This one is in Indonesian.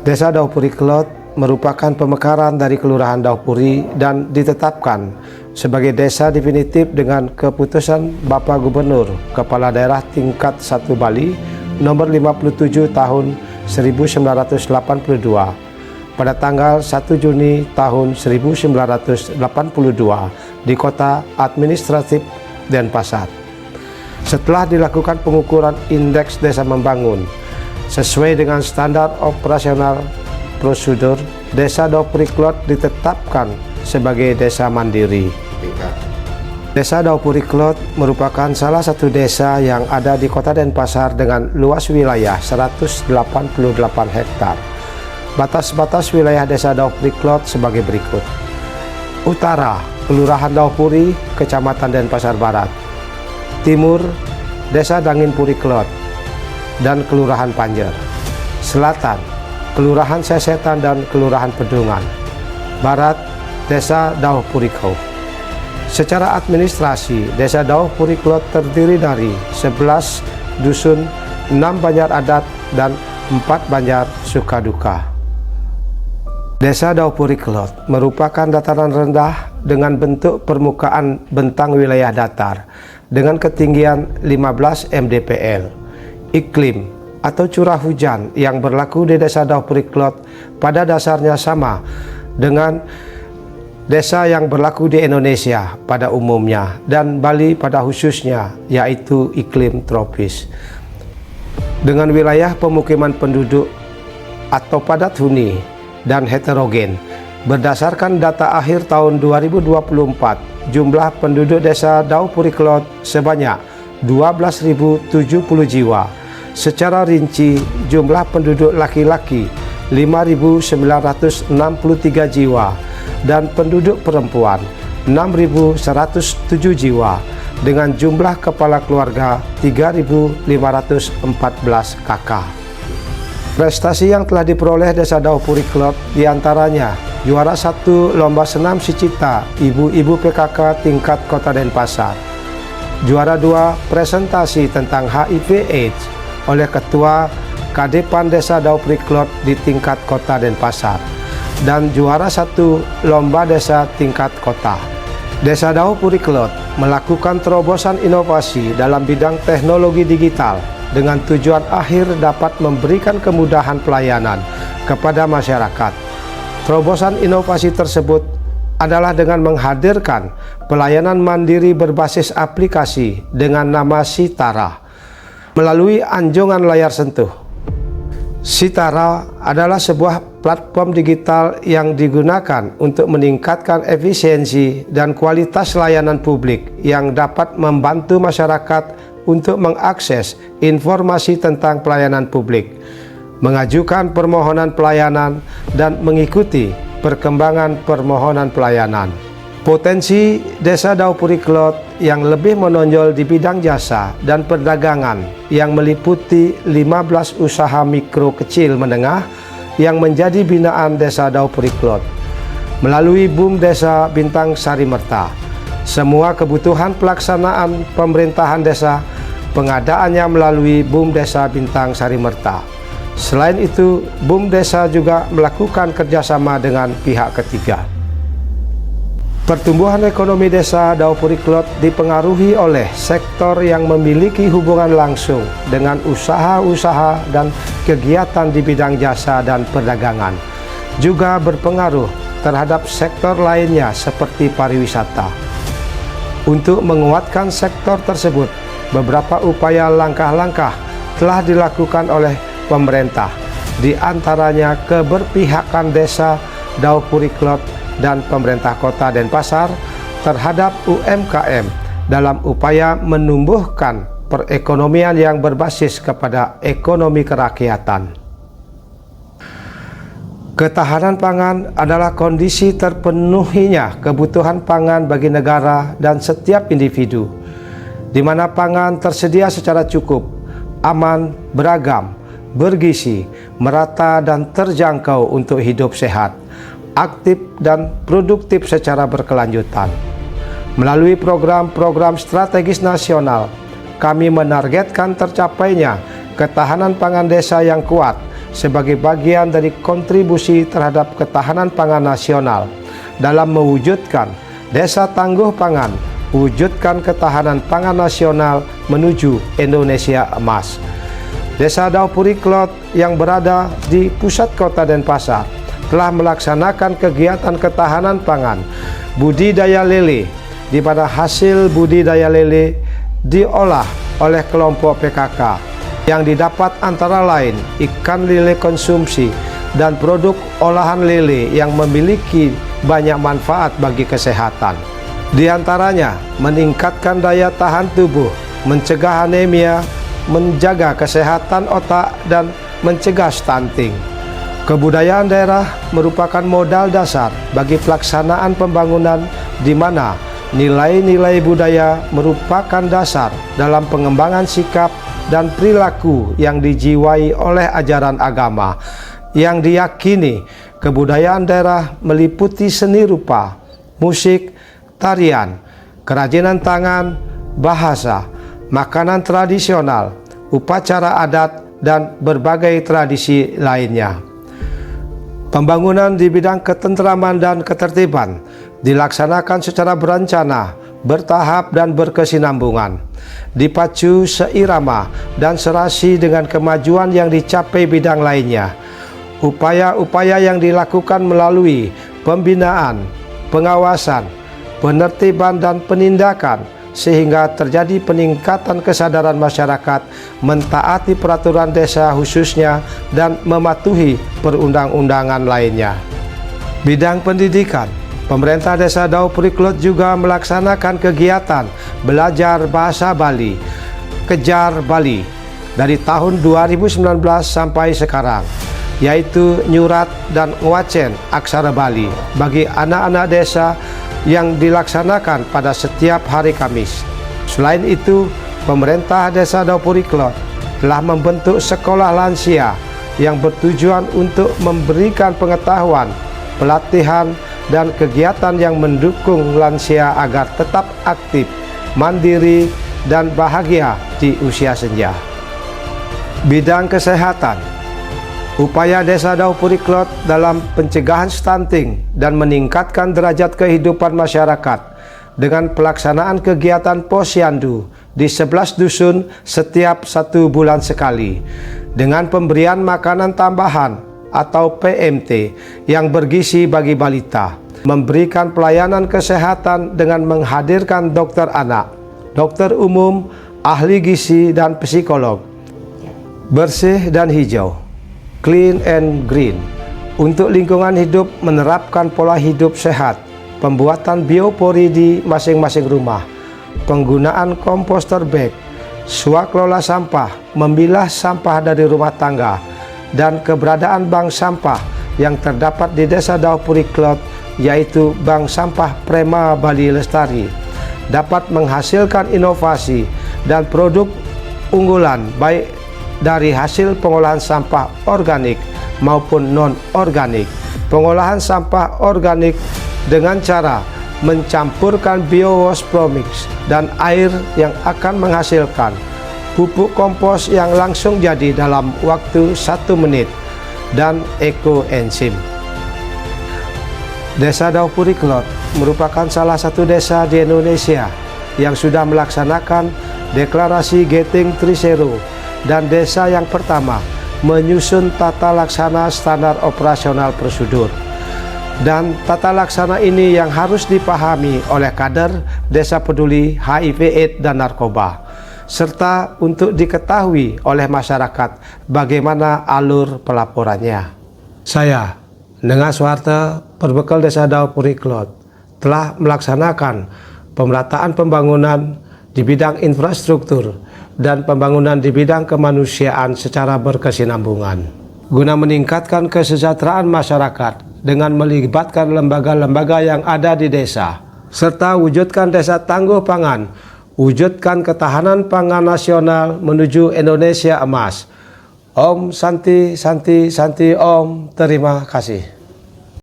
Desa Daupuri Kelot merupakan pemekaran dari Kelurahan Daupuri dan ditetapkan sebagai desa definitif dengan keputusan Bapak Gubernur Kepala Daerah tingkat 1 Bali nomor 57 tahun 1982 pada tanggal 1 Juni tahun 1982 di kota administratif Denpasar. Setelah dilakukan pengukuran indeks desa membangun sesuai dengan standar operasional prosedur, Desa Daupuri Kelot ditetapkan sebagai desa mandiri. Desa Daupuri Kelot merupakan salah satu desa yang ada di kota Denpasar dengan luas wilayah 188 hektar. Batas-batas wilayah Desa Daupuri Kelot sebagai berikut. Utara, Kelurahan Daupuri, Kecamatan Denpasar Barat. Timur, Desa Dangin Puri Kelot dan Kelurahan Panjer. Selatan, Kelurahan Sesetan dan Kelurahan Pedungan. Barat, Desa Daupuri Kelot. Secara administrasi, Desa Daupuri Kelot terdiri dari 11 dusun, 6 banjar adat, dan 4 banjar sukaduka. Desa Daupuri Kelot merupakan dataran rendah dengan bentuk permukaan bentang wilayah datar dengan ketinggian 15 mdpl. Iklim atau curah hujan yang berlaku di Desa Daupuri Kelot pada dasarnya sama dengan desa yang berlaku di Indonesia pada umumnya dan Bali pada khususnya, yaitu iklim tropis. Dengan wilayah pemukiman penduduk atau padat huni dan heterogen, berdasarkan data akhir tahun 2024, jumlah penduduk Desa Daupuri Kelot sebanyak 12.070 jiwa. Secara rinci, jumlah penduduk laki-laki 5.963 jiwa dan penduduk perempuan 6.107 jiwa dengan jumlah kepala keluarga 3.514 kakak. Prestasi yang telah diperoleh Desa Daupuri Kelot diantaranya juara 1 Lomba Senam Sicita Ibu-Ibu PKK tingkat Kota Denpasar, juara 2 presentasi tentang HIV/AIDS oleh Ketua Kadepan Desa Daupuri Kelot di tingkat Kota Denpasar, dan juara 1 Lomba Desa tingkat Kota. Desa Daupuri Kelot melakukan terobosan inovasi dalam bidang teknologi digital dengan tujuan akhir dapat memberikan kemudahan pelayanan kepada masyarakat. Terobosan inovasi tersebut adalah dengan menghadirkan pelayanan mandiri berbasis aplikasi dengan nama Sitara melalui anjungan layar sentuh. Sitara adalah sebuah platform digital yang digunakan untuk meningkatkan efisiensi dan kualitas layanan publik yang dapat membantu masyarakat untuk mengakses informasi tentang pelayanan publik, mengajukan permohonan pelayanan, dan mengikuti perkembangan permohonan pelayanan. Potensi Desa Daupuri Kelot yang lebih menonjol di bidang jasa dan perdagangan yang meliputi 15 usaha mikro kecil menengah yang menjadi binaan Desa Daupuri Kelot. Melalui BUM Desa Bintang Sari Merta, semua kebutuhan pelaksanaan pemerintahan desa pengadaannya melalui BUM Desa Bintang Sari Merta. Selain itu, BUM Desa juga melakukan kerjasama dengan pihak ketiga. Pertumbuhan ekonomi Desa Daupuri Kelot dipengaruhi oleh sektor yang memiliki hubungan langsung dengan usaha-usaha dan kegiatan di bidang jasa dan perdagangan. Juga berpengaruh terhadap sektor lainnya seperti pariwisata. Untuk menguatkan sektor tersebut, beberapa upaya langkah-langkah telah dilakukan oleh pemerintah, di antaranya keberpihakan Desa Daupuri Kelot dan pemerintah Kota Denpasar terhadap UMKM dalam upaya menumbuhkan perekonomian yang berbasis kepada ekonomi kerakyatan. Ketahanan pangan adalah kondisi terpenuhinya kebutuhan pangan bagi negara dan setiap individu, di mana pangan tersedia secara cukup, aman, beragam, bergizi, merata dan terjangkau untuk hidup sehat, aktif dan produktif secara berkelanjutan. Melalui program-program strategis nasional, kami menargetkan tercapainya ketahanan pangan desa yang kuat sebagai bagian dari kontribusi terhadap ketahanan pangan nasional dalam mewujudkan Desa Tangguh Pangan, wujudkan ketahanan pangan nasional menuju Indonesia Emas. Desa Daupuri Klot yang berada di pusat kota Denpasar telah melaksanakan kegiatan ketahanan pangan, budidaya lele, di mana hasil budidaya lele diolah oleh kelompok PKK yang didapat antara lain ikan lele konsumsi dan produk olahan lele yang memiliki banyak manfaat bagi kesehatan. Di antaranya meningkatkan daya tahan tubuh, mencegah anemia, menjaga kesehatan otak, dan mencegah stunting. Kebudayaan daerah merupakan modal dasar bagi pelaksanaan pembangunan di mana nilai-nilai budaya merupakan dasar dalam pengembangan sikap dan perilaku yang dijiwai oleh ajaran agama, yang diyakini kebudayaan daerah meliputi seni rupa, musik, tarian, kerajinan tangan, bahasa, makanan tradisional, upacara adat, dan berbagai tradisi lainnya. Pembangunan di bidang ketentraman dan ketertiban dilaksanakan secara berencana, bertahap, dan berkesinambungan, dipacu seirama dan serasi dengan kemajuan yang dicapai bidang lainnya. Upaya-upaya yang dilakukan melalui pembinaan, pengawasan, penertiban, dan penindakan sehingga terjadi peningkatan kesadaran masyarakat mentaati peraturan desa khususnya dan mematuhi perundang-undangan lainnya. Bidang pendidikan, pemerintah Desa Daupuri Klot juga melaksanakan kegiatan belajar bahasa Bali, Kejar Bali, dari tahun 2019 sampai sekarang, yaitu nyurat dan ngwacen aksara Bali bagi anak-anak desa yang dilaksanakan pada setiap hari Kamis. Selain itu, pemerintah Desa Daupuri Klot telah membentuk sekolah lansia yang bertujuan untuk memberikan pengetahuan, pelatihan, dan kegiatan yang mendukung lansia agar tetap aktif, mandiri, dan bahagia di usia senja. Bidang kesehatan, upaya Desa Daupuri Klot dalam pencegahan stunting dan meningkatkan derajat kehidupan masyarakat dengan pelaksanaan kegiatan posyandu di 11 dusun setiap 1 bulan sekali, dengan pemberian makanan tambahan atau PMT yang bergizi bagi balita, memberikan pelayanan kesehatan dengan menghadirkan dokter anak, dokter umum, ahli gizi, dan psikolog. Bersih dan hijau, clean and green, untuk lingkungan hidup menerapkan pola hidup sehat, pembuatan biopori di masing-masing rumah, penggunaan komposter bag, swakelola sampah, memilah sampah dari rumah tangga, dan keberadaan bank sampah yang terdapat di Desa Daupuri Klot, yaitu Bank Sampah Prema Bali Lestari, dapat menghasilkan inovasi dan produk unggulan baik dari hasil pengolahan sampah organik maupun non-organik. Pengolahan sampah organik dengan cara mencampurkan biowash premix dan air yang akan menghasilkan pupuk kompos yang langsung jadi dalam waktu 1 menit dan ekoenzim. Desa Daupuri Klot merupakan salah satu desa di Indonesia yang sudah melaksanakan deklarasi Getting Tree Zero dan desa yang pertama menyusun tata laksana standar operasional prosedur. Dan tata laksana ini yang harus dipahami oleh kader desa peduli HIV/AIDS dan narkoba, serta untuk diketahui oleh masyarakat bagaimana alur pelaporannya. Saya, Nenga Suharta, Perbekal Desa Daupuri Klot, telah melaksanakan pemerataan pembangunan di bidang infrastruktur dan pembangunan di bidang kemanusiaan secara berkesinambungan, guna meningkatkan kesejahteraan masyarakat dengan melibatkan lembaga-lembaga yang ada di desa, serta wujudkan Desa Tangguh Pangan, wujudkan ketahanan pangan nasional menuju Indonesia Emas. Om Santi Santi Santi Om. Terima kasih.